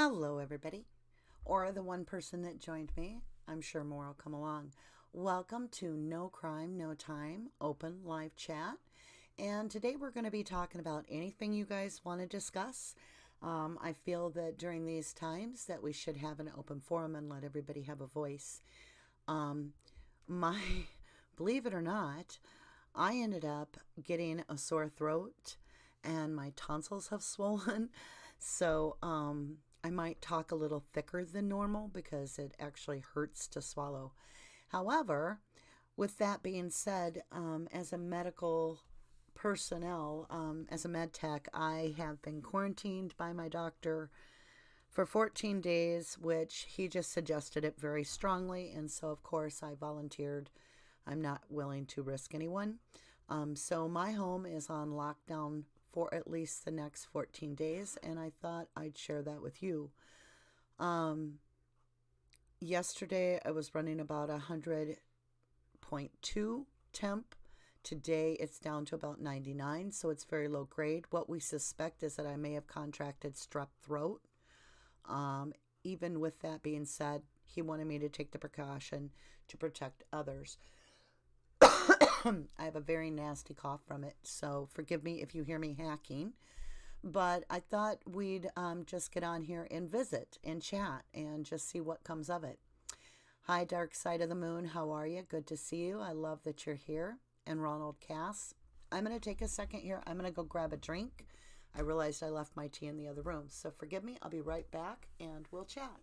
Hello, everybody, or the one person that joined me. I'm sure more will come along. Welcome to No Crime, No Time, open live chat. And today we're going to be talking about anything you guys want to discuss. I feel that during these times that we should have an open forum and let everybody have a voice. Um, my, believe it or not, I ended up getting a sore throat and my tonsils have swollen. So, I might talk a little thicker than normal because it actually hurts to swallow. However, with that being said, as a medical personnel, as a med tech, I have been quarantined by my doctor for 14 days, which he just suggested it very strongly. And so, of course, I volunteered. I'm not willing to risk anyone. So my home is on lockdown for at least the next 14 days, and I thought I'd share that with you. Yesterday I was running about 100.2 temp. Today it's down to about 99, so it's very low grade. What we suspect is that I may have contracted strep throat. Even with that being said, he wanted me to take the precaution to protect others. I have a very nasty cough from it, so forgive me if you hear me hacking. But I thought we'd just get on here and visit and chat and just see what comes of it. Hi, Dark Side of the Moon. How are you? Good to see you. I love that you're here. And Ronald Cass. I'm going to take a second here. I'm going to go grab a drink. I realized I left my tea in the other room, so forgive me. I'll be right back and we'll chat.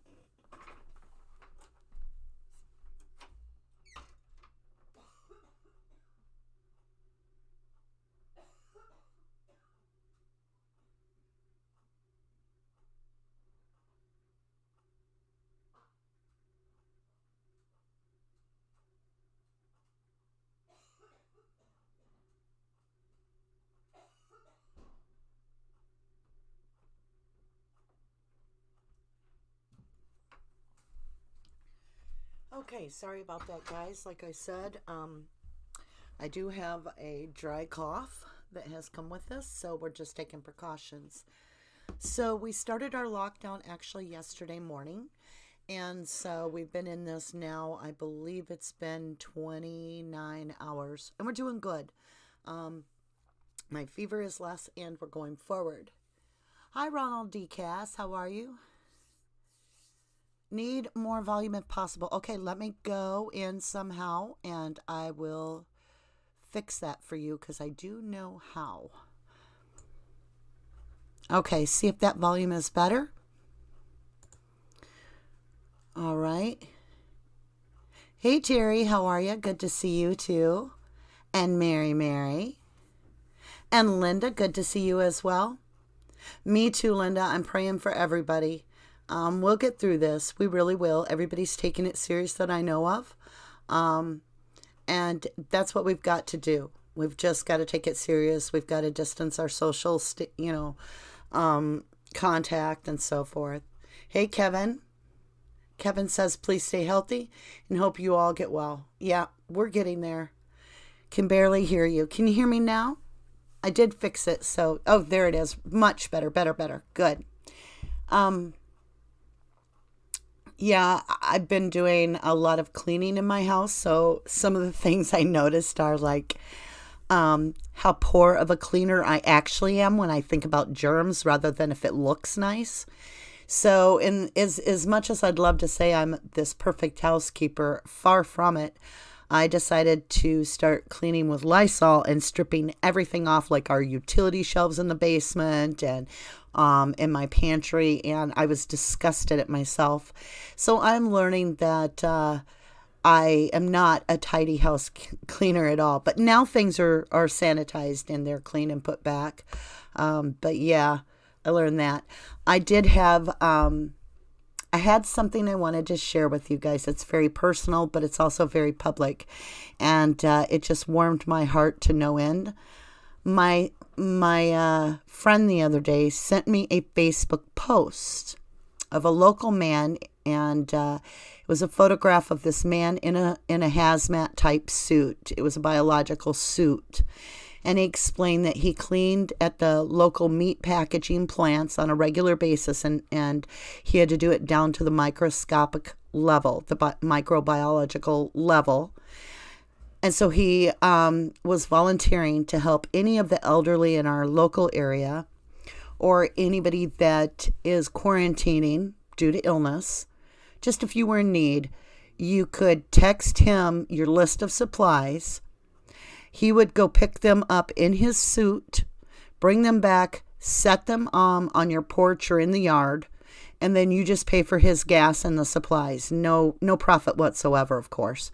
Okay, sorry about that, guys. Like I said, I do have a dry cough that has come with this, so we're just taking precautions. So we started our lockdown actually yesterday morning, and so we've been in this now, I believe it's been 29 hours, and we're doing good. My fever is less, and we're going forward. Hi, Ronald D. Cass. How are you? Need more volume if possible. Okay, let me go in somehow and I will fix that for you because I do know how. Okay, see if that volume is better. All right. Hey, Terry, how are you? Good to see you too. And Mary. And Linda, good to see you as well. Me too, Linda. I'm praying for everybody. We'll get through this. We really will. Everybody's taking it serious that I know of. And that's what we've got to do. We've just got to take it serious. We've got to distance our social, contact and so forth. Hey, Kevin. Kevin says, please stay healthy and hope you all get well. Yeah, we're getting there. Can barely hear you. Can you hear me now? I did fix it. So, oh, there it is. Much better. Good. Yeah, I've been doing a lot of cleaning in my house, so some of the things I noticed are like how poor of a cleaner I actually am when I think about germs rather than if it looks nice. So as much as I'd love to say I'm this perfect housekeeper, far from it. I decided to start cleaning with Lysol and stripping everything off, like our utility shelves in the basement and in my pantry, and I was disgusted at myself. So I'm learning that I am not a tidy house cleaner at all. But now things are sanitized and they're clean and put back. But yeah, I learned that. I had something I wanted to share with you guys. It's very personal, but it's also very public. And it just warmed my heart to no end. My friend the other day sent me a Facebook post of a local man, and it was a photograph of this man in a hazmat type suit. It was a biological suit. And he explained that he cleaned at the local meat packaging plants on a regular basis, and he had to do it down to the microscopic level, the microbiological level. And so he was volunteering to help any of the elderly in our local area or anybody that is quarantining due to illness. Just if you were in need, you could text him your list of supplies. He would go pick them up in his suit, bring them back, set them on your porch or in the yard, and then you just pay for his gas and the supplies. No profit whatsoever, of course.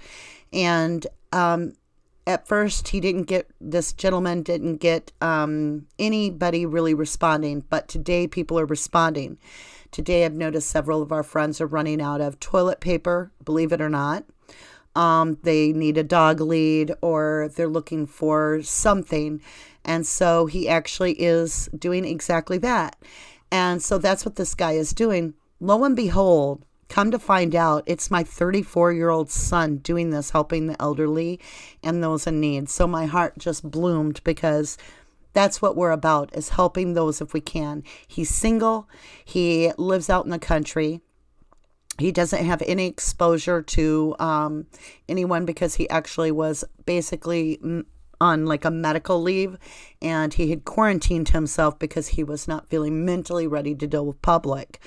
And at first, this gentleman didn't get anybody really responding, but today people are responding. Today I've noticed several of our friends are running out of toilet paper, believe it or not. They need a dog lead or they're looking for something. And so he actually is doing exactly that. And so that's what this guy is doing. Lo and behold, come to find out, it's my 34-year-old son doing this, helping the elderly and those in need. So my heart just bloomed because that's what we're about, is helping those if we can. He's single. He lives out in the country. He doesn't have any exposure to anyone because he actually was basically on like a medical leave, and he had quarantined himself because he was not feeling mentally ready to deal with public.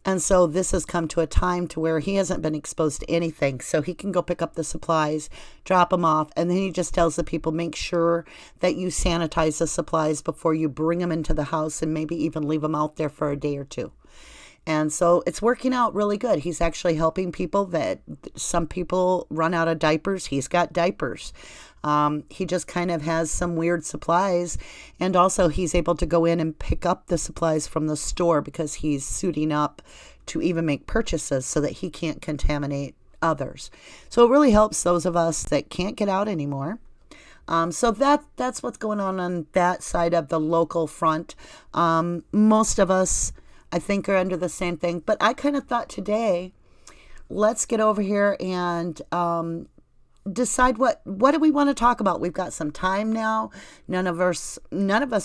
And so this has come to a time to where he hasn't been exposed to anything. So he can go pick up the supplies, drop them off, and then he just tells the people, make sure that you sanitize the supplies before you bring them into the house and maybe even leave them out there for a day or two. And so it's working out really good. He's actually helping people that some people run out of diapers. He's got diapers. He just kind of has some weird supplies. And also he's able to go in and pick up the supplies from the store because he's suiting up to even make purchases so that he can't contaminate others. So it really helps those of us that can't get out anymore. So that's what's going on that side of the local front. Most of us, I think, are under the same thing. But I kind of thought today, let's get over here and decide what do we want to talk about. We've got some time now. None of us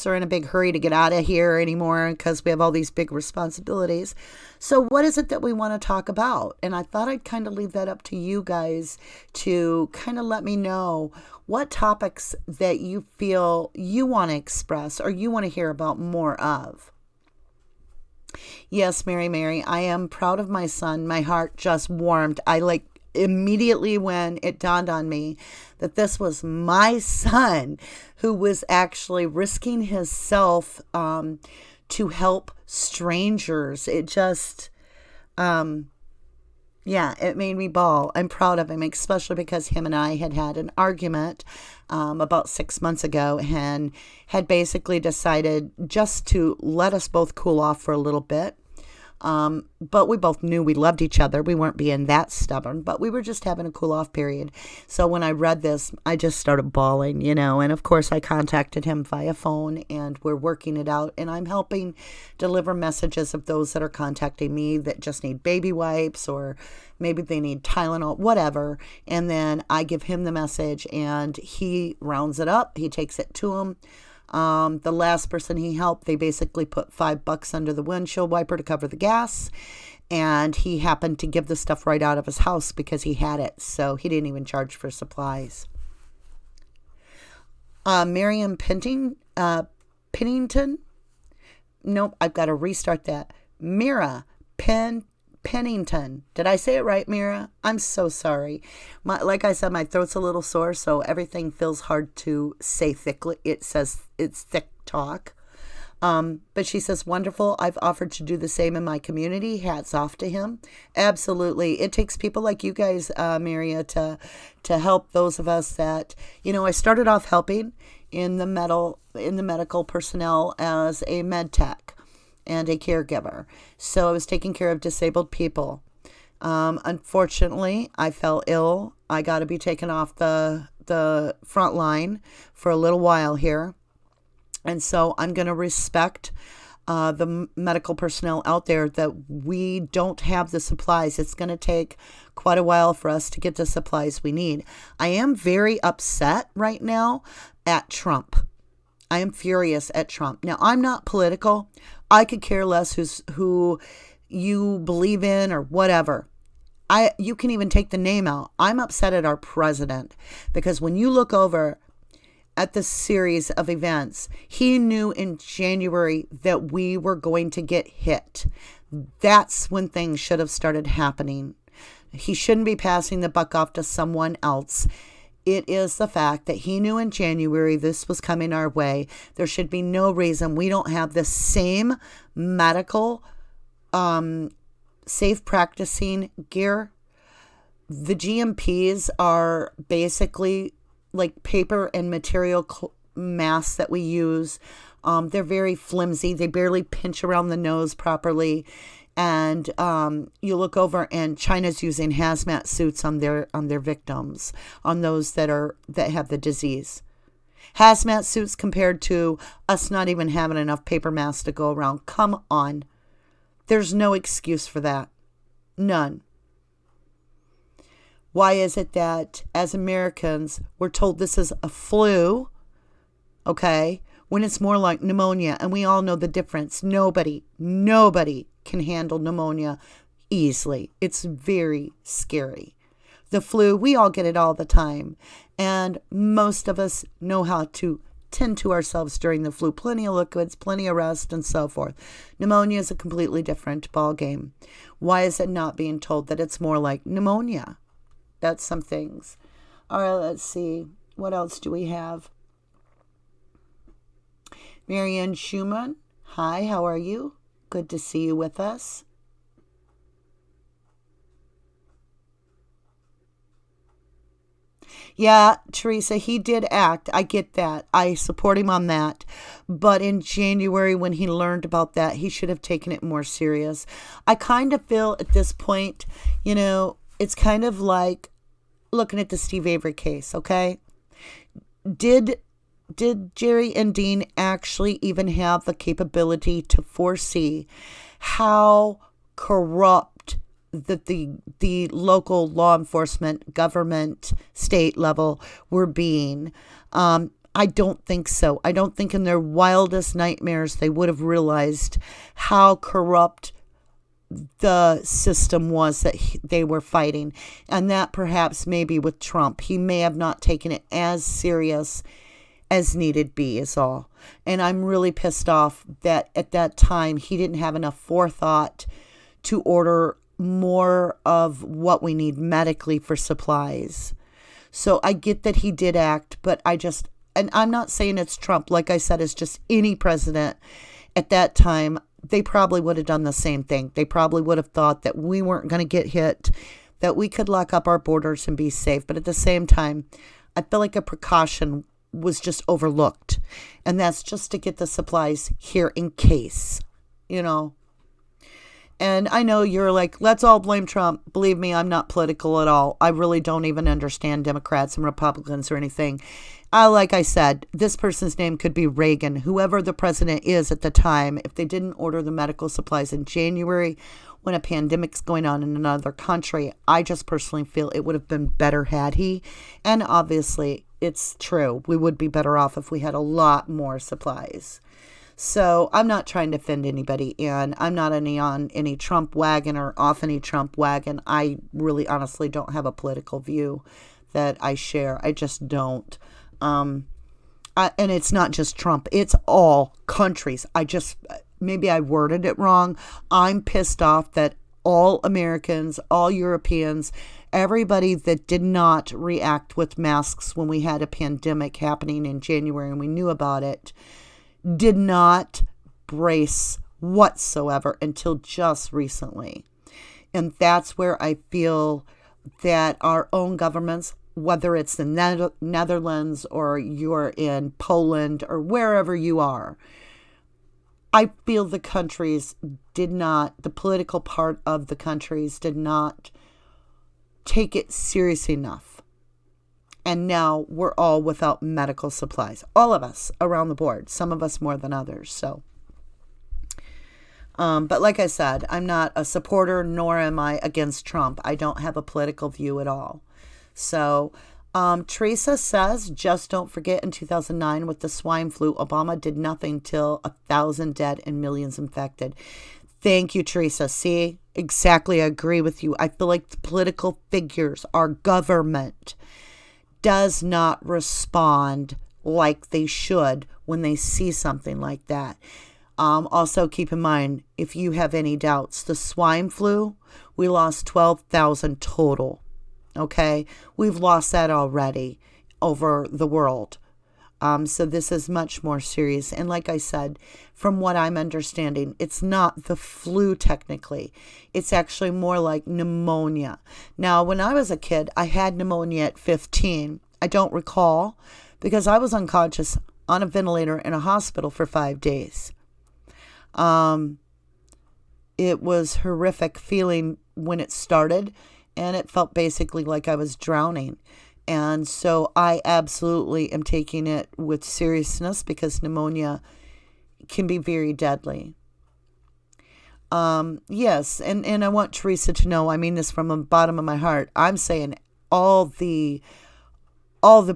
are in a big hurry to get out of here anymore because we have all these big responsibilities. So what is it that we want to talk about? And I thought I'd kind of leave that up to you guys to kind of let me know what topics that you feel you want to express or you want to hear about more of. Yes, Mary, I am proud of my son. My heart just warmed. I immediately when it dawned on me that this was my son who was actually risking himself to help strangers. It just, it made me bawl. I'm proud of him, especially because him and I had an argument about 6 months ago and had basically decided just to let us both cool off for a little bit. But we both knew we loved each other. We weren't being that stubborn, but we were just having a cool off period. So when I read this, I just started bawling, and of course I contacted him via phone and we're working it out, and I'm helping deliver messages of those that are contacting me that just need baby wipes or maybe they need Tylenol, whatever. And then I give him the message and he rounds it up. He takes it to him. The last person he helped, they basically put $5 under the windshield wiper to cover the gas. And he happened to give the stuff right out of his house because he had it. So he didn't even charge for supplies. Miriam Pennington. Nope, I've got to restart that. Mira Pennington. Did I say it right, Mira? I'm so sorry. Like I said, my throat's a little sore, so everything feels hard to say thickly. It says it's thick talk. But she says, wonderful. I've offered to do the same in my community. Hats off to him. Absolutely. It takes people like you guys, Maria, to help those of us that, I started off helping in the medical personnel as a med tech and a caregiver. So I was taking care of disabled people. Unfortunately, I fell ill. I got to be taken off the front line for a little while here. And so I'm going to respect the medical personnel out there that we don't have the supplies. It's going to take quite a while for us to get the supplies we need. I am very upset right now at Trump. I am furious at Trump. Now, I'm not political. I could care less who you believe in or whatever. You can even take the name out. I'm upset at our president because when you look over at the series of events, he knew in January that we were going to get hit. That's when things should have started happening. He shouldn't be passing the buck off to someone else. It is the fact that he knew in January this was coming our way. There should be no reason we don't have the same medical safe practicing gear. The GMPs are basically like paper and material masks that we use. They're very flimsy. They barely pinch around the nose properly. And you look over and China's using hazmat suits on their victims, on those that have the disease. Hazmat suits compared to us not even having enough paper masks to go around. Come on. There's no excuse for that. None. Why is it that as Americans, we're told this is a flu, okay, when it's more like pneumonia, and we all know the difference. Nobody can handle pneumonia easily. It's very scary. The flu, we all get it all the time, and most of us know how to tend to ourselves during the flu. Plenty of liquids, plenty of rest, and so forth. Pneumonia is a completely different ball game. Why is it not being told that it's more like pneumonia? That's some things. All right, let's see. What else do we have? Marianne Schumann. Hi, how are you? Good to see you with us. Yeah, Teresa, he did act. I get that. I support him on that. But in January, when he learned about that, he should have taken it more serious. I kind of feel at this point, it's kind of like looking at the Steve Avery case, okay? Did Jerry and Dean actually even have the capability to foresee how corrupt the local law enforcement, government, state level were being? I don't think so. I don't think in their wildest nightmares they would have realized how corrupt the system was that they were fighting. And that perhaps maybe with Trump, he may have not taken it as serious as needed be is all. And I'm really pissed off that at that time he didn't have enough forethought to order more of what we need medically for supplies. So I get that he did act, but and I'm not saying it's Trump. Like I said, it's just any president at that time. They probably would have done the same thing. They probably would have thought that we weren't going to get hit, that we could lock up our borders and be safe. But at the same time, I feel like a precaution was just overlooked. And that's just to get the supplies here in case, And I know you're like, let's all blame Trump. Believe me, I'm not political at all. I really don't even understand Democrats and Republicans or anything. Like I said, this person's name could be Reagan, whoever the president is at the time. If they didn't order the medical supplies in January when a pandemic's going on in another country, I just personally feel it would have been better had he. And obviously, it's true. We would be better off if we had a lot more supplies. So I'm not trying to offend anybody, and I'm not on any Trump wagon or off any Trump wagon. I really honestly don't have a political view that I share. I just don't. And it's not just Trump. It's all countries. Maybe I worded it wrong. I'm pissed off that all Americans, all Europeans, everybody that did not react with masks when we had a pandemic happening in January and we knew about it, did not brace whatsoever until just recently. And that's where I feel that our own governments, whether it's the Netherlands or you're in Poland or wherever you are, I feel the political part of the countries did not take it serious enough. And now we're all without medical supplies. All of us around the board. Some of us more than others. So, but like I said, I'm not a supporter, nor am I against Trump. I don't have a political view at all. So, Teresa says, just don't forget in 2009 with the swine flu, Obama did nothing till 1,000 dead and millions infected. Thank you, Teresa. See, exactly, I agree with you. I feel like the political figures, our government, does not respond like they should when they see something like that. Also, keep in mind, if you have any doubts, the swine flu, we lost 12,000 total. Okay, we've lost that already over the world. So this is much more serious. And like I said, from what I'm understanding, it's not the flu technically. It's actually more like pneumonia. Now, when I was a kid, I had pneumonia at 15. I don't recall because I was unconscious on a ventilator in a hospital for 5 days. It was horrific feeling when it started, and it felt basically like I was drowning. And so I absolutely am taking it with seriousness because pneumonia can be very deadly. Yes, and I want Teresa to know, I mean this from the bottom of my heart. I'm saying all the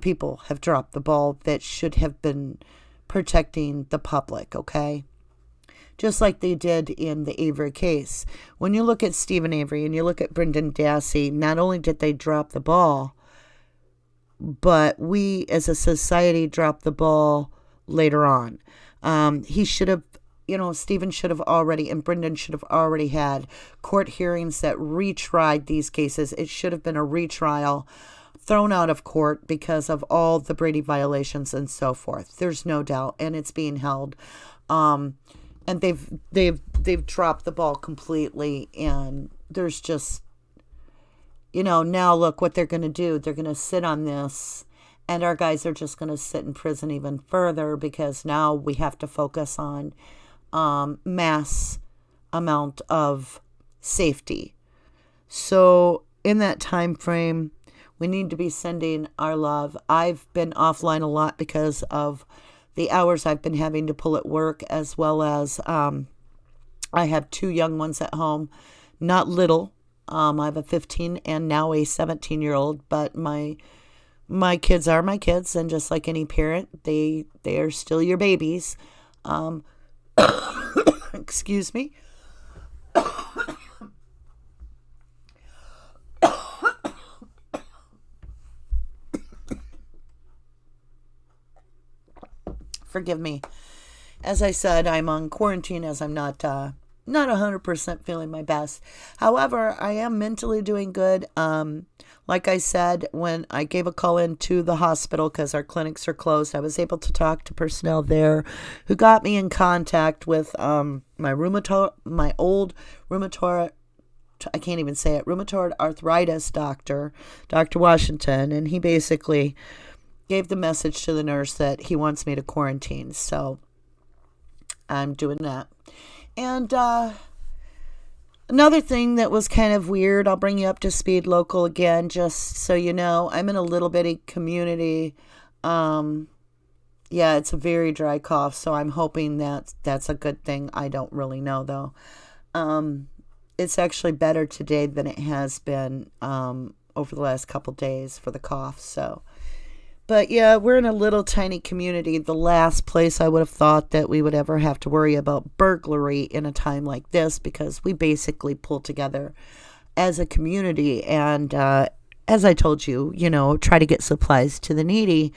people have dropped the ball that should have been protecting the public, okay? Just like they did in the Avery case. When you look at Stephen Avery and you look at Bobby Dassey, not only did they drop the ball, but we as a society dropped the ball later on. He should have, Stephen should have already, and Brendan should have already had court hearings that retried these cases. It should have been a retrial, thrown out of court because of all the Brady violations and so forth. There's no doubt, and it's being held. And they've dropped the ball completely, and there's just, now look what they're going to do. They're going to sit on this, and our guys are just going to sit in prison even further because now we have to focus on mass amount of safety. So in that time frame, we need to be sending our love. I've been offline a lot because of the hours I've been having to pull at work, as well as I have 2 young ones at home, not little. I have a 15 and now a 17-year-old, but my kids are my kids, and just like any parent, they are still your babies. Excuse me. Forgive me. As I said, I'm on quarantine as I'm not 100% feeling my best. However, I am mentally doing good. Like I said, when I gave a call into the hospital because our clinics are closed, I was able to talk to personnel there who got me in contact with my old rheumatoid, I can't even say it, rheumatoid arthritis doctor, Dr. Washington, and he basically gave the message to the nurse that he wants me to quarantine. So I'm doing that. And another thing that was kind of weird, I'll bring you up to speed local again, just so you know, I'm in a little bitty community. Yeah, it's a very dry cough, so I'm hoping that that's a good thing. I don't really know, though. It's actually better today than it has been over the last couple days for the cough, so. But yeah, we're in a little tiny community, the last place I would have thought that we would ever have to worry about burglary in a time like this, because we basically pull together as a community and, as I told you, try to get supplies to the needy.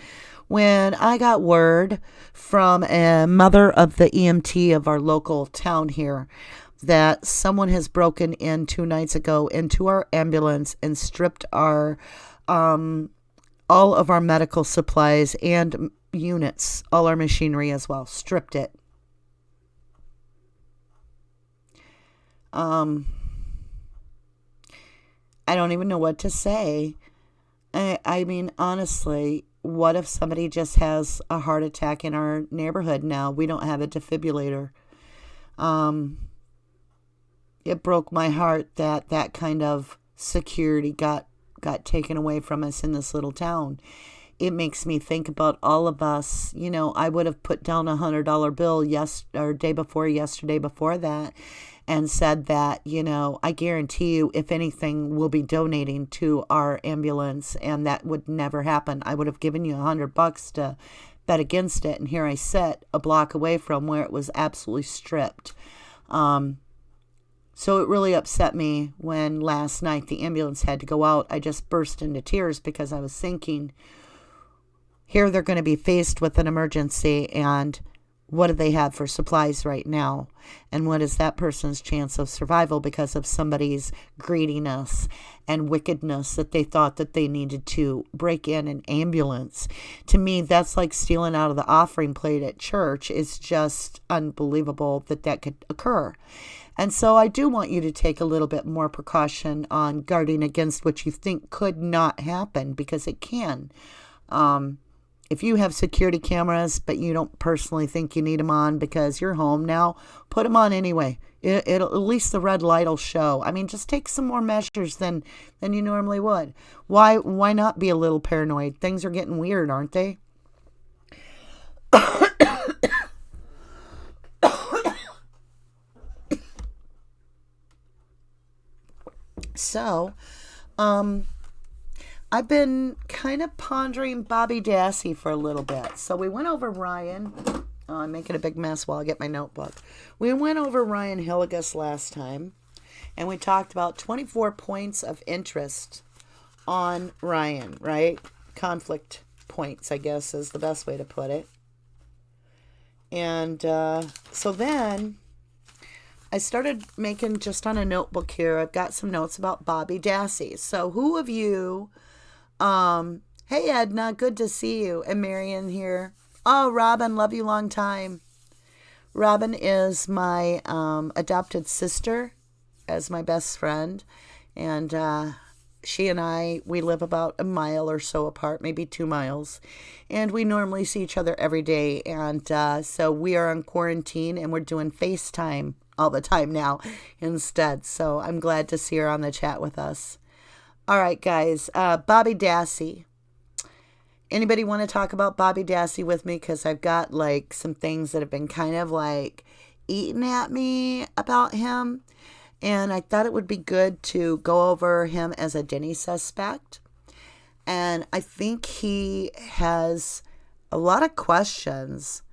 When I got word from a mother of the EMT of our local town here that someone has broken in 2 nights ago into our ambulance and stripped our all of our medical supplies and units, all our machinery as well, stripped it. I don't even know what to say. I mean, honestly, what if somebody just has a heart attack in our neighborhood now? We don't have a defibrillator. It broke my heart that that kind of security got taken away from us in this little town. it makes me think about all of us. I would have put down $100 bill yesterday before that, and said that, I guarantee you, if anything, we'll be donating to our ambulance, and that would never happen. I would have given you $100 to bet against it, and here I sit a block away from where it was absolutely stripped. So it really upset me when last night the ambulance had to go out. I just burst into tears because I was thinking, here they're going to be faced with an emergency, and what do they have for supplies right now? And what is that person's chance of survival because of somebody's greediness and wickedness that they thought that they needed to break in an ambulance? To me, that's like stealing out of the offering plate at church. It's just unbelievable that that could occur. And so I do want you to take a little bit more precaution on guarding against what you think could not happen, because it can. If you have security cameras, but you don't personally think you need them on because you're home now, put them on anyway. It'll, at least the red light will show. I mean, just take some more measures than you normally would. Why not be a little paranoid? Things are getting weird, aren't they? So, I've been kind of pondering Bobby Dassey for a little bit. So we went over Ryan. Oh, I'm making a big mess while I get my notebook. We went over Ryan Hilligus last time, and we talked about 24 points of interest on Ryan, right? Conflict points, I guess, is the best way to put it. And so then I started making, just on a notebook here, I've got some notes about Bobby Dassey. So who of you... Hey Edna, good to see you. And Marion here. Oh, Robin, love you long time. Robin is my adopted sister as my best friend. And she and I, we live about a mile or so apart, maybe 2 miles. And we normally see each other every day. And so we are on quarantine, and we're doing FaceTime all the time now instead. So I'm glad to see her on the chat with us. All right, guys. Bobby Dassey. Anybody want to talk about Bobby Dassey with me? Because I've got like some things that have been kind of like eating at me about him. And I thought it would be good to go over him as a Denny suspect. And I think he has a lot of questions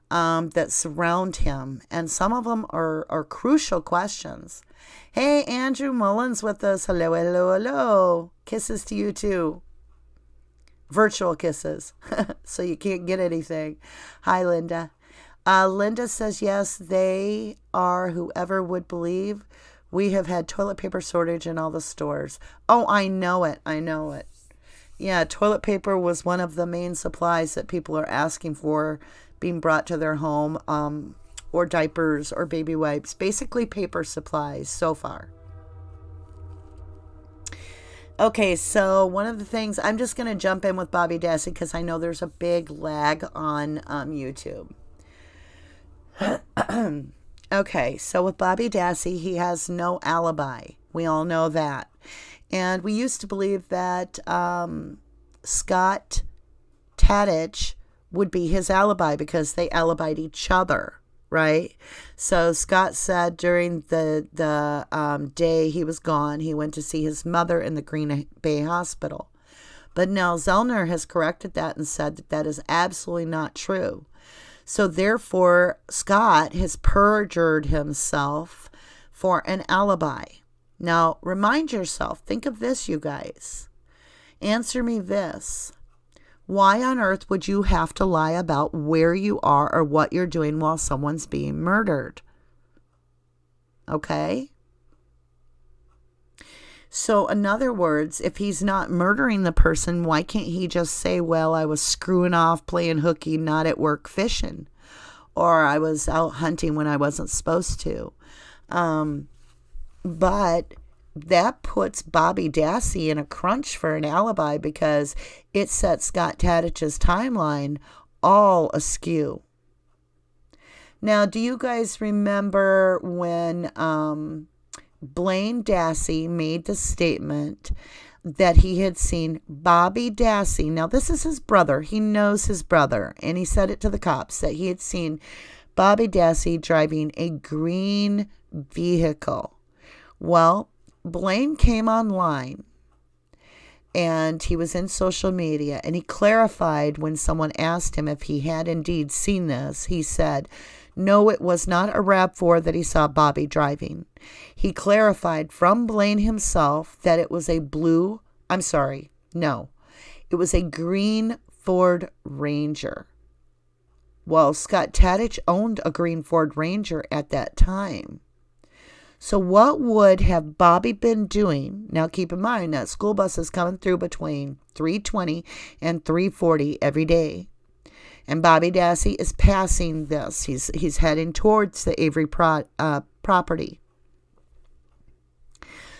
that surround him. And some of them are crucial questions. Hey, Andrew Mullins with us. Hello, hello, hello. Kisses to you too. Virtual kisses. So you can't get anything. Hi, Linda. Linda says, yes, they are whoever would believe. We have had toilet paper shortage in all the stores. Oh, I know it. I know it. Yeah, toilet paper was one of the main supplies that people are asking for being brought to their home. Or diapers or baby wipes. Basically paper supplies so far. Okay, so one of the things, I'm just going to jump in with Bobby Dassey because I know there's a big lag on YouTube. Okay, so with Bobby Dassey, he has no alibi. We all know that. And we used to believe that Scott Tadich would be his alibi because they alibied each other. Right? So Scott said during the day he was gone, he went to see his mother in the Green Bay Hospital. But now Zellner has corrected that and said that that is absolutely not true. So therefore, Scott has perjured himself for an alibi. Now, remind yourself, think of this, you guys. Answer me this. Why on earth would you have to lie about where you are or what you're doing while someone's being murdered? Okay? So, in other words, if he's not murdering the person, why can't he just say, well, I was screwing off, playing hooky, not at work fishing? Or I was out hunting when I wasn't supposed to. But that puts Bobby Dassey in a crunch for an alibi because it sets Scott Tadich's timeline all askew. Now, do you guys remember when Blaine Dassey made the statement that he had seen Bobby Dassey. Now, this is his brother. He knows his brother. And he said it to the cops that he had seen Bobby Dassey driving a green vehicle. Well, Blaine came online and he was in social media, and he clarified when someone asked him if he had indeed seen this. He said, no, it was not a RAV4 that he saw Bobby driving. He clarified from Blaine himself that it was a it was a green Ford Ranger. Well, Scott Tadich owned a green Ford Ranger at that time. So what would have Bobby been doing? Now keep in mind that school bus is coming through between 3:20 and 3:40 every day. And Bobby Dassey is passing this. He's heading towards the Avery property.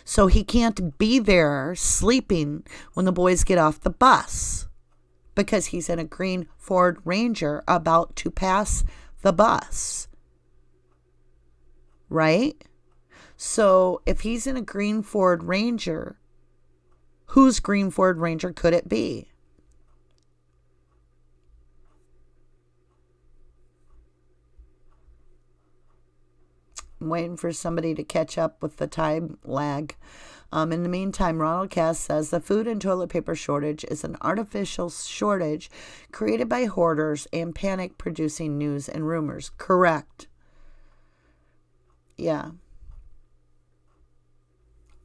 So he can't be there sleeping when the boys get off the bus because he's in a green Ford Ranger about to pass the bus. Right? So if he's in a green Ford Ranger, whose green Ford Ranger could it be? I'm waiting for somebody to catch up with the time lag. In the meantime, Ronald Cass says the food and toilet paper shortage is an artificial shortage created by hoarders and panic producing news and rumors. Correct. Yeah.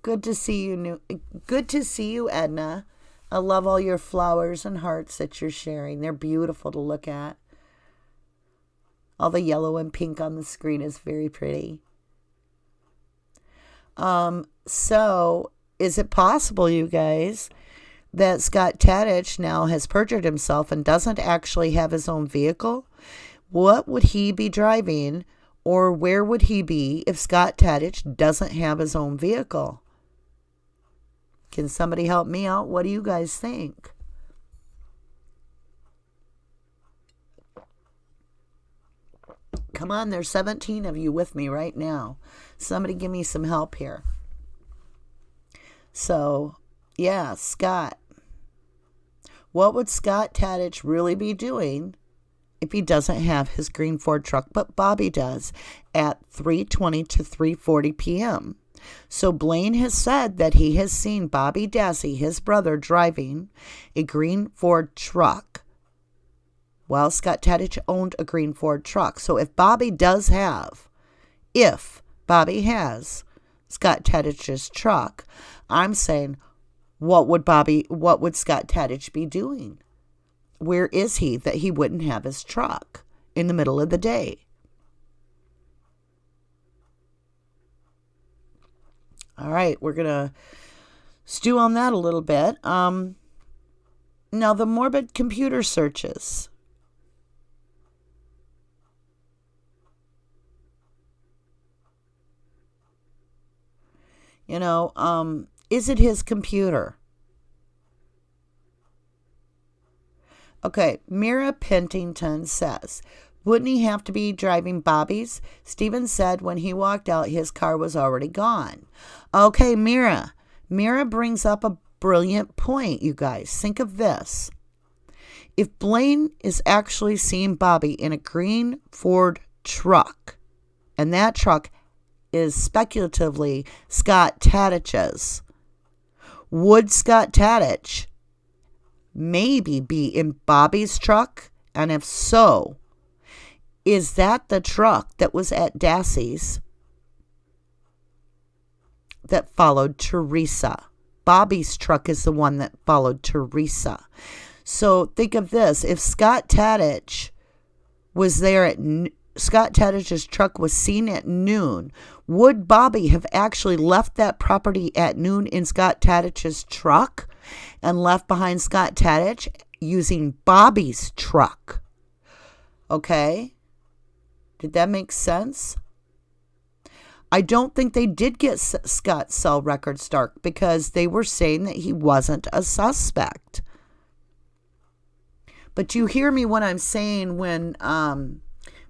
Good to see you. Good to see you, Edna. I love all your flowers and hearts that you're sharing. They're beautiful to look at. All the yellow and pink on the screen is very pretty. So is it possible, you guys, that Scott Tadich now has perjured himself and doesn't actually have his own vehicle? What would he be driving, or where would he be if Scott Tadich doesn't have his own vehicle? Can somebody help me out? What do you guys think? Come on, there's 17 of you with me right now. Somebody give me some help here. So, yeah, Scott. What would Scott Tadich really be doing if he doesn't have his green Ford truck, but Bobby does, at 3:20 to 3:40 p.m.? So Blaine has said that he has seen Bobby Dassey, his brother, driving a green Ford truck. Well, Scott Tadich owned a green Ford truck. So if Bobby has Scott Tadich's truck, I'm saying, what would Scott Tadich be doing? Where is he that he wouldn't have his truck in the middle of the day? All right, we're going to stew on that a little bit. Now, the morbid computer searches. Is it his computer? Okay, Mira Pentington says, wouldn't he have to be driving Bobby's? Steven said when he walked out, his car was already gone. Okay, Mira. Mira brings up a brilliant point, you guys. Think of this. If Blaine is actually seeing Bobby in a green Ford truck, and that truck is speculatively Scott Tadich's, would Scott Tadich maybe be in Bobby's truck? And if so, is that the truck that was at Dassey's that followed Teresa? Bobby's truck is the one that followed Teresa. So think of this. If Scott Tadich was there Scott Tadich's truck was seen at noon, would Bobby have actually left that property at noon in Scott Tadich's truck and left behind Scott Tadich using Bobby's truck? Okay? Did that make sense? I don't think they did get Scott's cell records dark because they were saying that he wasn't a suspect. But you hear me when I'm saying when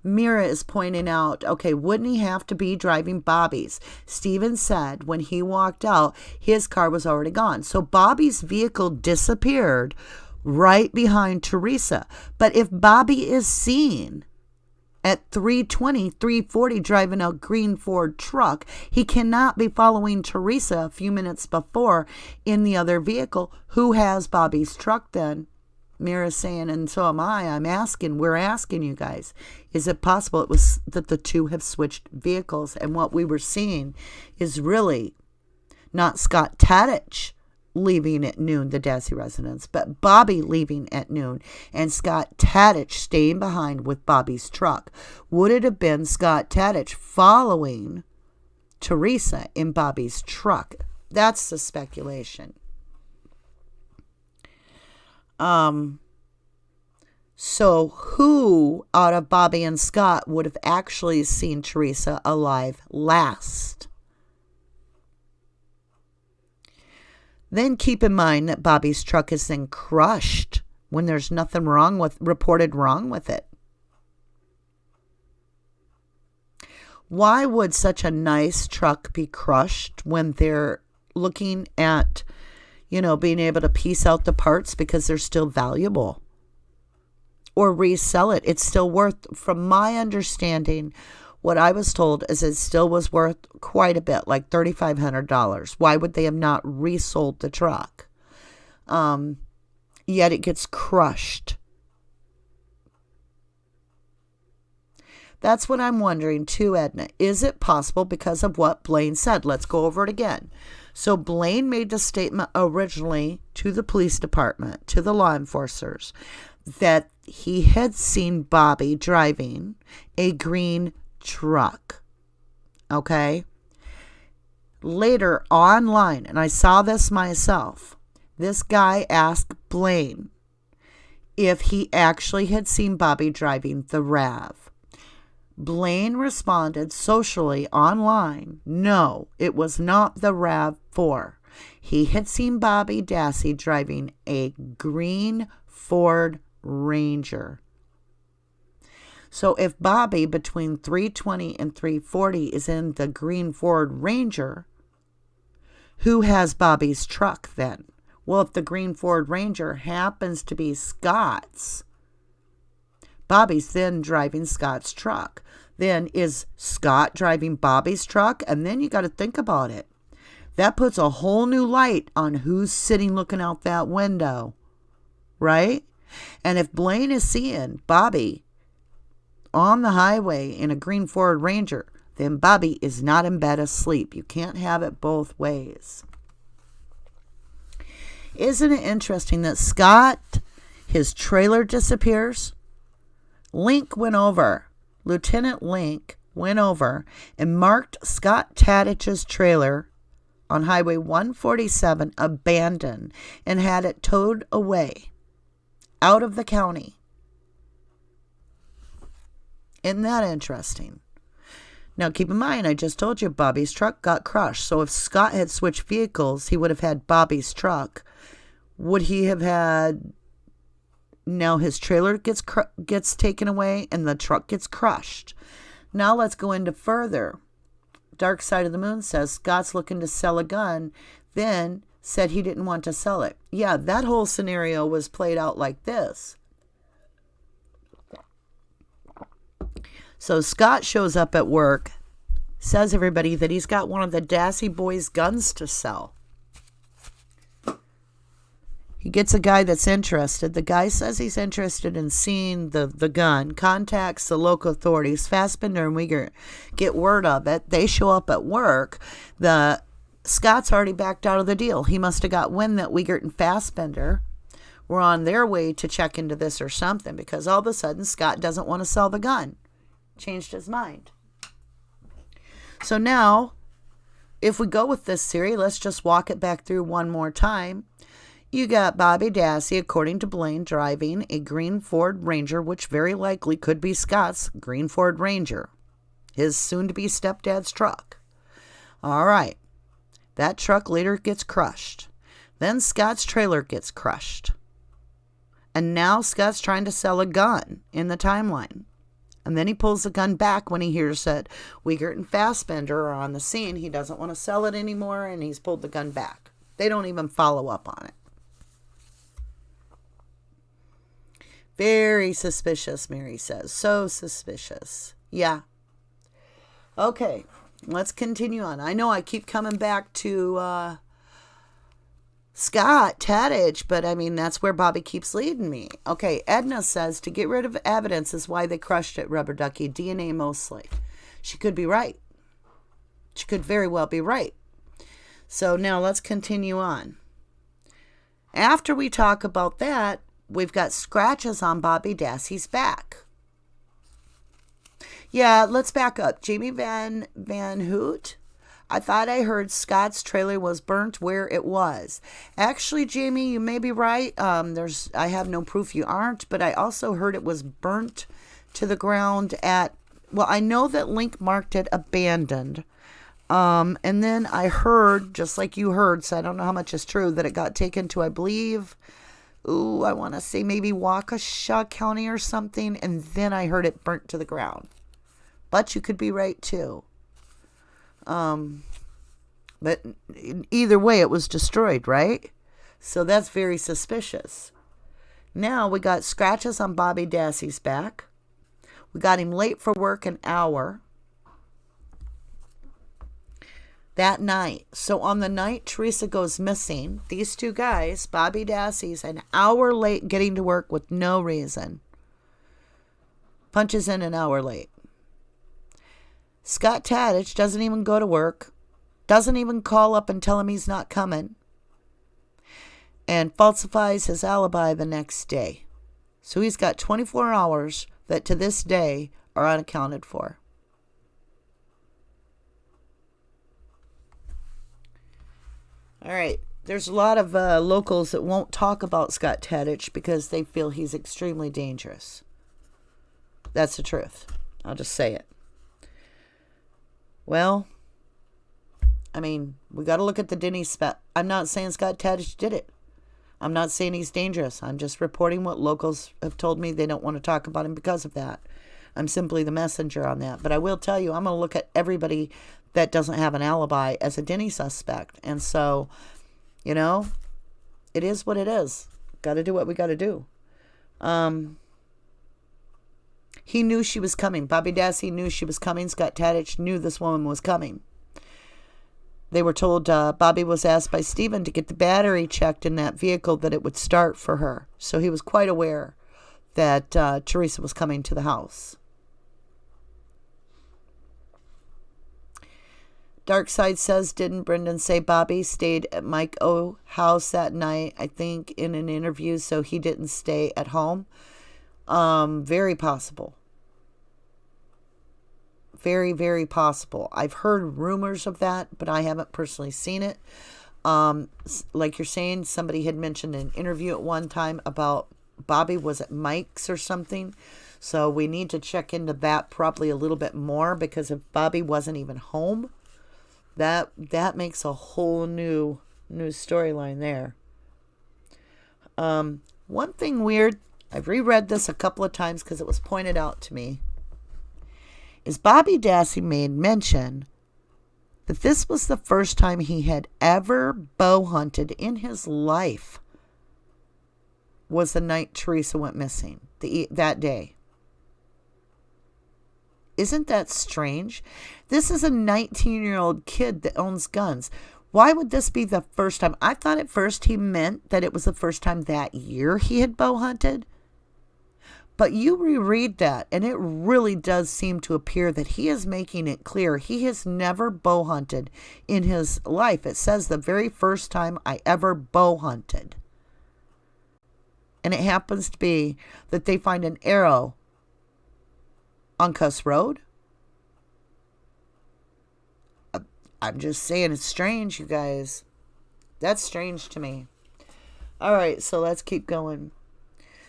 Mira is pointing out, okay, wouldn't he have to be driving Bobby's? Steven said when he walked out, his car was already gone. So Bobby's vehicle disappeared right behind Teresa. But if Bobby is seen at 3:20, 3:40 driving a green Ford truck, he cannot be following Teresa a few minutes before in the other vehicle. Who has Bobby's truck then? Mira's saying, and so am I. We're asking you guys, is it possible it was that the two have switched vehicles? And what we were seeing is really not Scott Tadich leaving at noon, the Dassey residence, but Bobby leaving at noon and Scott Tadich staying behind with Bobby's truck. Would it have been Scott Tadich following Teresa in Bobby's truck? That's the speculation. So who out of Bobby and Scott would have actually seen Teresa alive last? Then keep in mind that Bobby's truck is then crushed when there's nothing reported wrong with it. Why would such a nice truck be crushed when they're looking at, being able to piece out the parts because they're still valuable? Or resell it. It's still worth, from my understanding, what I was told is it still was worth quite a bit, like $3,500. Why would they have not resold the truck? Yet it gets crushed. That's what I'm wondering too, Edna. Is it possible because of what Blaine said? Let's go over it again. So Blaine made the statement originally to the police department, to the law enforcers, that he had seen Bobby driving a green truck. Okay? Later online, and I saw this myself, this guy asked Blaine if he actually had seen Bobby driving the RAV. Blaine responded socially online, no, it was not the RAV4. He had seen Bobby Dassey driving a green Ford Ranger. So if Bobby between 3:20 and 3:40 is in the green Ford Ranger, who has Bobby's truck then? Well, if the green Ford Ranger happens to be Scott's, Bobby's then driving Scott's truck. Then is Scott driving Bobby's truck? And then you got to think about it. That puts a whole new light on who's sitting looking out that window, right? And if Blaine is seeing Bobby on the highway in a green Ford Ranger, then Bobby is not in bed asleep. You can't have it both ways. Isn't it interesting that Scott, his trailer disappears? Lieutenant Link went over and marked Scott Tadich's trailer on Highway 147 abandoned and had it towed away out of the county. Isn't that interesting? Now keep in mind, I just told you Bobby's truck got crushed. So if Scott had switched vehicles, he would have had Bobby's truck. Would he have had... Now his trailer gets taken away and the truck gets crushed. Now let's go into further. Dark Side of the Moon says Scott's looking to sell a gun, then said he didn't want to sell it. Yeah, that whole scenario was played out like this. So Scott shows up at work, says everybody that he's got one of the Dassey boys' guns to sell. He gets a guy that's interested. The guy says he's interested in seeing the gun, contacts the local authorities. Fassbender and Uyghur get word of it. They show up at work. Scott's already backed out of the deal. He must have got wind that Uyghur and Fassbender were on their way to check into this or something, because all of a sudden Scott doesn't want to sell the gun. Changed his mind. So now, if we go with this theory, let's just walk it back through one more time. You got Bobby Dassey, according to Blaine, driving a green Ford Ranger, which very likely could be Scott's green Ford Ranger, his soon-to-be stepdad's truck. All right. That truck later gets crushed. Then Scott's trailer gets crushed. And now Scott's trying to sell a gun in the timeline. And then he pulls the gun back when he hears that Wiegert and Fassbender are on the scene. He doesn't want to sell it anymore, and he's pulled the gun back. They don't even follow up on it. Very suspicious, Mary says. So suspicious. Yeah. Okay, let's continue on. I know I keep coming back to Scott Tadich, but I mean, that's where Bobby keeps leading me. Okay, Edna says to get rid of evidence is why they crushed it, Rubber Ducky. DNA mostly. She could be right. She could very well be right. So now let's continue on. After we talk about that, we've got scratches on Bobby Dassey's back. Yeah, let's back up. Jamie Van Hoot. I thought I heard Scott's trailer was burnt where it was. Actually, Jamie, you may be right. I have no proof you aren't, but I also heard it was burnt to the ground at, well, I know that Link marked it abandoned. And then I heard, just like you heard, so I don't know how much is true, that it got taken to, I believe, I want to say maybe Waukesha County or something, and then I heard it burnt to the ground. But you could be right, too. But either way, it was destroyed, right? So that's very suspicious. Now we got scratches on Bobby Dassey's back. We got him late for work an hour that night. So on the night Teresa goes missing, these two guys, Bobby Dassey's an hour late getting to work with no reason. Punches in an hour late. Scott Tadich doesn't even go to work, doesn't even call up and tell him he's not coming, and falsifies his alibi the next day. So he's got 24 hours that to this day are unaccounted for. All right, there's a lot of locals that won't talk about Scott Tadich because they feel he's extremely dangerous. That's the truth. I'll just say it. Well, I mean, we got to look at the Denny spec. I'm not saying Scott Tadich did it. I'm not saying he's dangerous. I'm just reporting what locals have told me. They don't want to talk about him because of that. I'm simply the messenger on that. But I will tell you, I'm going to look at everybody that doesn't have an alibi as a Denny suspect. And so, you know, it is what it is. Got to do what we got to do. He knew she was coming. Bobby Dassey knew she was coming. Scott Tadich knew this woman was coming. They were told Bobby was asked by Stephen to get the battery checked in that vehicle that it would start for her. So he was quite aware that Teresa was coming to the house. Darkside says, didn't Brendan say Bobby stayed at Mike O house that night, I think, in an interview, so he didn't stay at home? Very possible. Very, very possible. I've heard rumors of that, but I haven't personally seen it. Like you're saying, somebody had mentioned in an interview at one time about Bobby was at Mike's or something. So we need to check into that probably a little bit more, because if Bobby wasn't even home, that makes a whole new storyline there. One thing weird, I've reread this a couple of times because it was pointed out to me, is Bobby Dassey made mention that this was the first time he had ever bow hunted in his life, was the night Teresa went missing, that day. Isn't that strange? This is a 19-year-old kid that owns guns. Why would this be the first time? I thought at first he meant that it was the first time that year he had bow hunted. But you reread that, and it really does seem to appear that he is making it clear he has never bow hunted in his life. It says the very first time I ever bow hunted. And it happens to be that they find an arrow on Cuss Road. I'm just saying, it's strange, you guys. That's strange to me. All right, so let's keep going.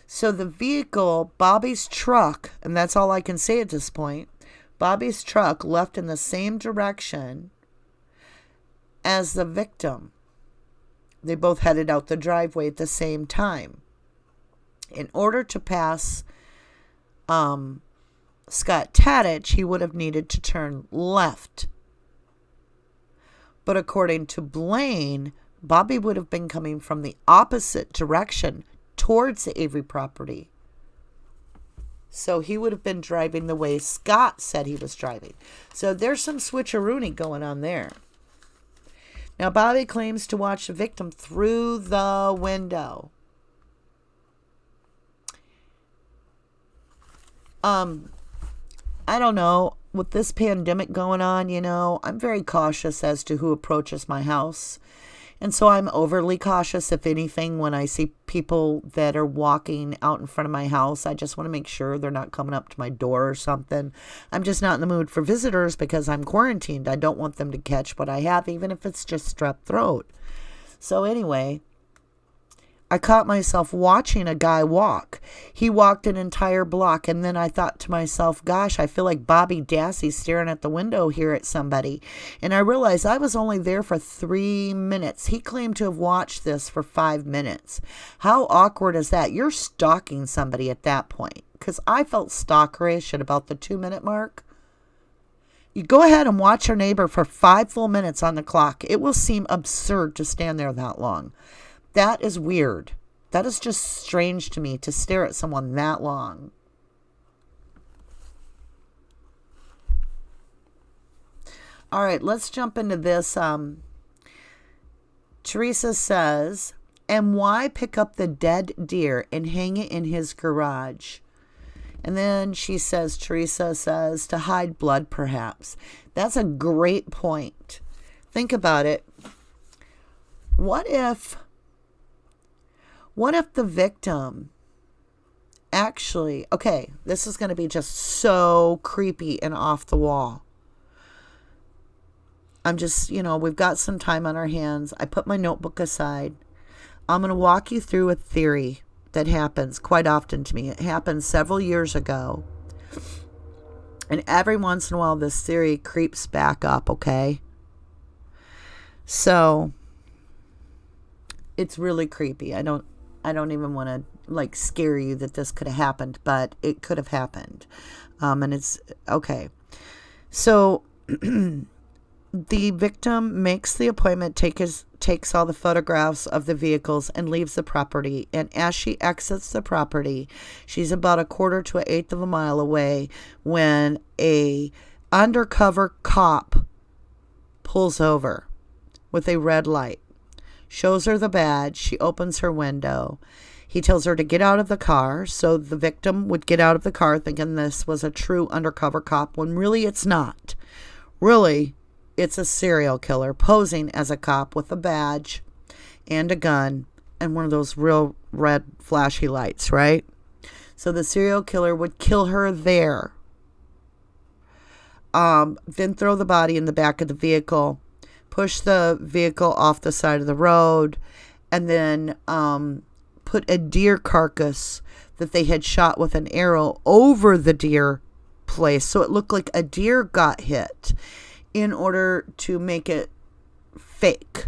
So the vehicle, Bobby's truck, and that's all I can say at this point, Bobby's truck left in the same direction as the victim. They both headed out the driveway at the same time. In order to pass Scott Tadich, he would have needed to turn left. But according to Blaine, Bobby would have been coming from the opposite direction towards the Avery property. So he would have been driving the way Scott said he was driving. So there's some switcheroony going on there. Now, Bobby claims to watch the victim through the window. I don't know. With this pandemic going on, I'm very cautious as to who approaches my house. And so I'm overly cautious, if anything, when I see people that are walking out in front of my house. I just want to make sure they're not coming up to my door or something. I'm just not in the mood for visitors because I'm quarantined. I don't want them to catch what I have, even if it's just strep throat. So anyway, I caught myself watching a guy walk. He walked an entire block, and then I thought to myself, gosh, I feel like Bobby Dassey staring at the window here at somebody. And I realized I was only there for 3 minutes. He claimed to have watched this for 5 minutes. How awkward is that? You're stalking somebody at that point. Because I felt stalkerish at about the 2-minute mark. You go ahead and watch your neighbor for 5 full minutes on the clock. It will seem absurd to stand there that long. That is weird. That is just strange to me, to stare at someone that long. All right, let's jump into this. Teresa says, and why pick up the dead deer and hang it in his garage? And then she says, Teresa says, to hide blood perhaps. That's a great point. Think about it. What if the victim actually, okay, this is going to be just so creepy and off the wall. I'm just, we've got some time on our hands. I put my notebook aside. I'm going to walk you through a theory that happens quite often to me. It happened several years ago. And every once in a while, this theory creeps back up, okay? So, it's really creepy. I don't even want to scare you that this could have happened, but it could have happened. And it's okay. So the victim makes the appointment, takes all the photographs of the vehicles and leaves the property. And as she exits the property, she's about 1/4 to 1/8 of a mile away when a undercover cop pulls over with a red light. Shows her the badge. She opens her window. He tells her to get out of the car. So the victim would get out of the car thinking this was a true undercover cop, when really it's not. Really, it's a serial killer posing as a cop with a badge and a gun and one of those real red flashy lights, right? So the serial killer would kill her there. Then throw the body in the back of the vehicle. Push the vehicle off the side of the road, and then put a deer carcass that they had shot with an arrow over the deer place. So it looked like a deer got hit in order to make it fake,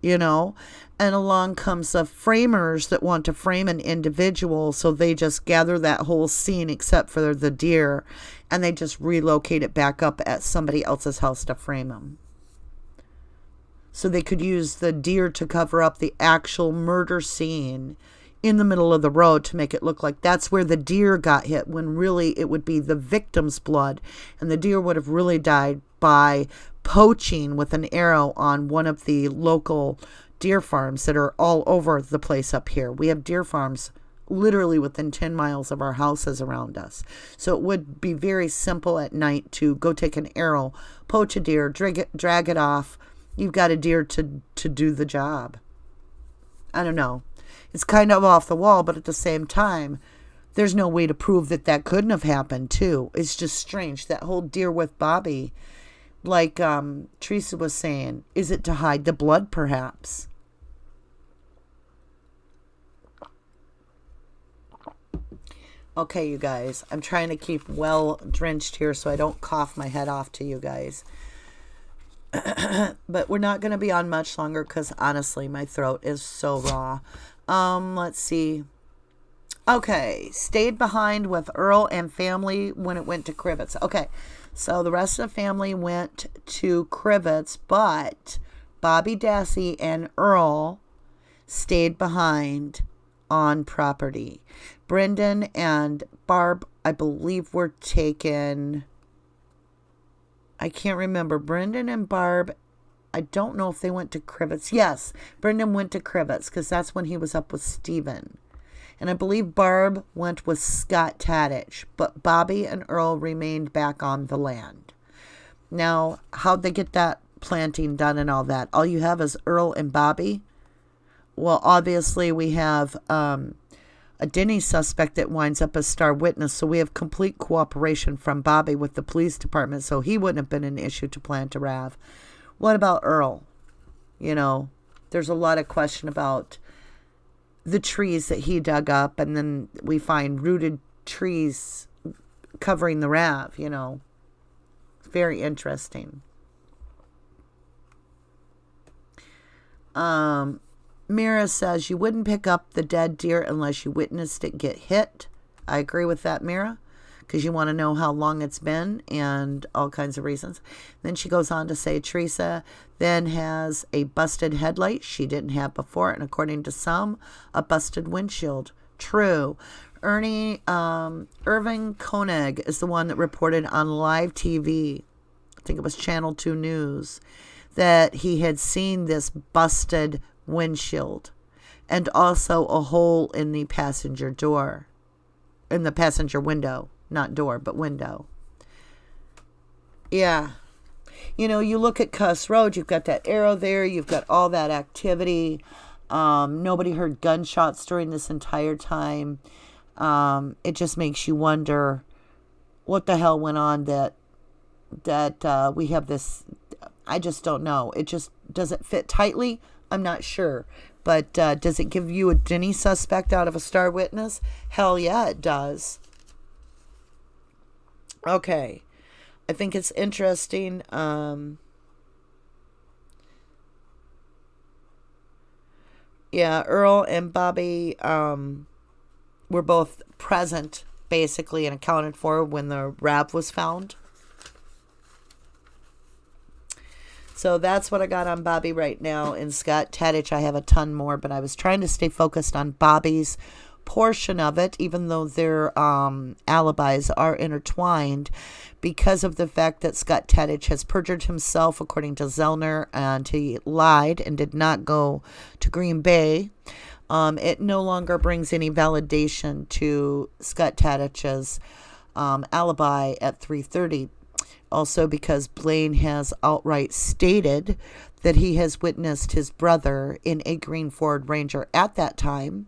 And along comes the framers that want to frame an individual. So they just gather that whole scene except for the deer, and they just relocate it back up at somebody else's house to frame them. So they could use the deer to cover up the actual murder scene in the middle of the road to make it look like that's where the deer got hit, when really it would be the victim's blood. And the deer would have really died by poaching with an arrow on one of the local deer farms that are all over the place up here. We have deer farms literally within 10 miles of our houses around us. So it would be very simple at night to go take an arrow, poach a deer, drag it off. You've got a deer to do the job. I don't know. It's kind of off the wall, but at the same time, there's no way to prove that that couldn't have happened too. It's just strange. That whole deer with Bobby, like Teresa was saying, is it to hide the blood perhaps? Okay, you guys, I'm trying to keep well drenched here so I don't cough my head off to you guys. But we're not going to be on much longer because honestly, my throat is so raw. Let's see. Okay, stayed behind with Earl and family when it went to Crivets. Okay, so the rest of the family went to Crivets, but Bobby Dassey and Earl stayed behind on property. Brendan and Barb, I believe, were taken. I can't remember. Brendan and Barb, I don't know if they went to Crivets. Yes, Brendan went to Crivets because that's when he was up with Stephen. And I believe Barb went with Scott Tadich, but Bobby and Earl remained back on the land. Now, how'd they get that planting done and all that? All you have is Earl and Bobby. Well, obviously we have a Denny suspect that winds up as star witness, so we have complete cooperation from Bobby with the police department, so he wouldn't have been an issue to plant a RAV. What about Earl? You know, there's a lot of question about the trees that he dug up, and then we find rooted trees covering the RAV, you know. It's very interesting. Mira says, you wouldn't pick up the dead deer unless you witnessed it get hit. I agree with that, Mira, because you want to know how long it's been and all kinds of reasons. Then she goes on to say, Teresa then has a busted headlight she didn't have before, and according to some, a busted windshield. True. Irving Koenig is the one that reported on live TV, I think it was Channel 2 News, that he had seen this busted windshield and also a hole in the passenger door, in the passenger window. Not door, but window. Yeah. You know, you look at Cuss Road, you've got that arrow there, you've got all that activity. Nobody heard gunshots during this entire time. It just makes you wonder what the hell went on that we have this. I just don't know. It just, does it fit tightly? I'm not sure. But does it give you a Denny suspect out of a star witness? Hell yeah, it does. Okay, I think it's interesting. Yeah, Earl and Bobby were both present, basically, and accounted for when the RAV was found. So that's what I got on Bobby right now. In Scott Tadich, I have a ton more, but I was trying to stay focused on Bobby's portion of it, even though their alibis are intertwined, because of the fact that Scott Tadich has perjured himself, according to Zellner, and he lied and did not go to Green Bay. It no longer brings any validation to Scott Tadich's alibi at 3:30. Also because Blaine has outright stated that he has witnessed his brother in a green Ford Ranger at that time.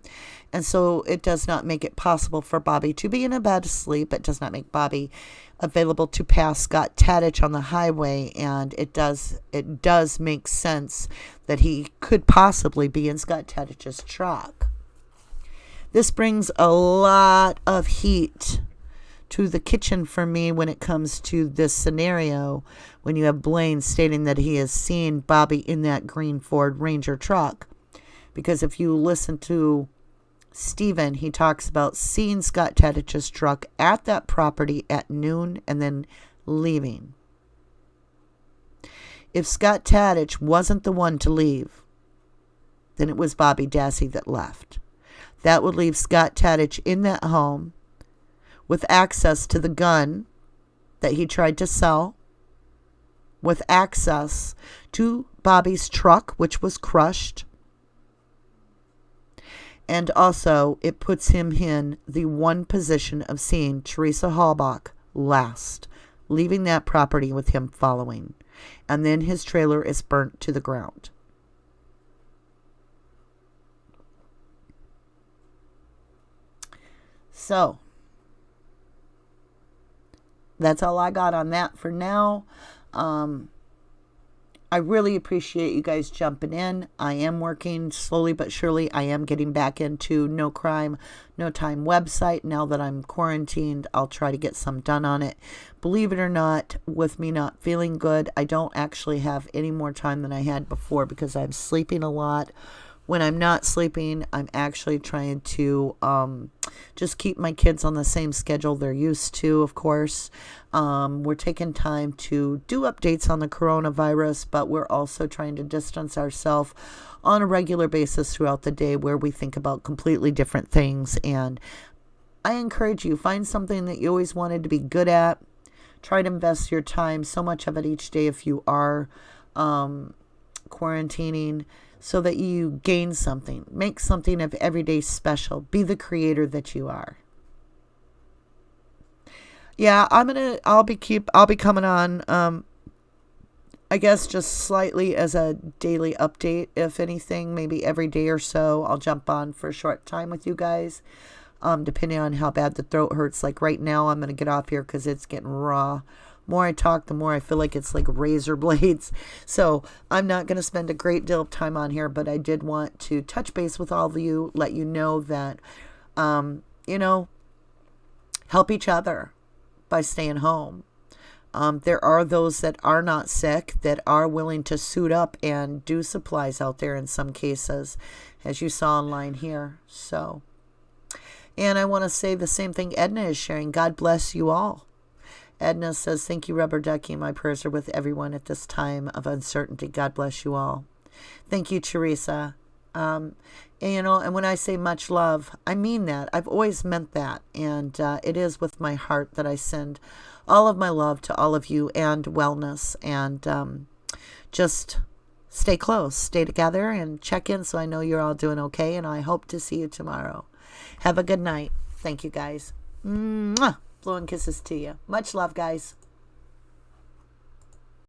And so it does not make it possible for Bobby to be in a bed asleep. It does not make Bobby available to pass Scott Tadich on the highway. And it does make sense that he could possibly be in Scott Tadich's truck. This brings a lot of heat to the kitchen for me when it comes to this scenario, when you have Blaine stating that he has seen Bobby in that green Ford Ranger truck. Because if you listen to Stephen, he talks about seeing Scott Tadich's truck at that property at noon and then leaving. If Scott Tadich wasn't the one to leave, then it was Bobby Dassey that left. That would leave Scott Tadich in that home with access to the gun that he tried to sell, with access to Bobby's truck, which was crushed. And also, it puts him in the one position of seeing Teresa Halbach last, leaving that property with him following. And then his trailer is burnt to the ground. So, that's all I got on that for now. I really appreciate you guys jumping in. I am working slowly but surely. I am getting back into No Crime, No Time website. Now that I'm quarantined, I'll try to get some done on it. Believe it or not, with me not feeling good, I don't actually have any more time than I had before because I'm sleeping a lot. When I'm not sleeping, I'm actually trying to just keep my kids on the same schedule they're used to, of course. We're taking time to do updates on the coronavirus, but we're also trying to distance ourselves on a regular basis throughout the day where we think about completely different things. And I encourage you, find something that you always wanted to be good at. Try to invest your time, so much of it each day if you are quarantining, so that you gain something. Make something of every day special. Be the creator that you are. Yeah, I'll be coming on I guess just slightly as a daily update, if anything, maybe every day or so I'll jump on for a short time with you guys. Depending on how bad the throat hurts. Like right now, I'm going to get off here because it's getting raw. The more I talk, the more I feel like it's like razor blades. So I'm not going to spend a great deal of time on here, but I did want to touch base with all of you, let you know that, help each other by staying home. There are those that are not sick, that are willing to suit up and do supplies out there in some cases, as you saw online here. So, and I want to say the same thing Edna is sharing. God bless you all. Edna says, thank you, Rubber Ducky. My prayers are with everyone at this time of uncertainty. God bless you all. Thank you, Teresa. And when I say much love, I mean that. I've always meant that. And it is with my heart that I send all of my love to all of you and wellness. And just stay close, stay together, and check in so I know you're all doing okay. And I hope to see you tomorrow. Have a good night. Thank you, guys. Mwah. Blowing kisses to you. Much love, guys.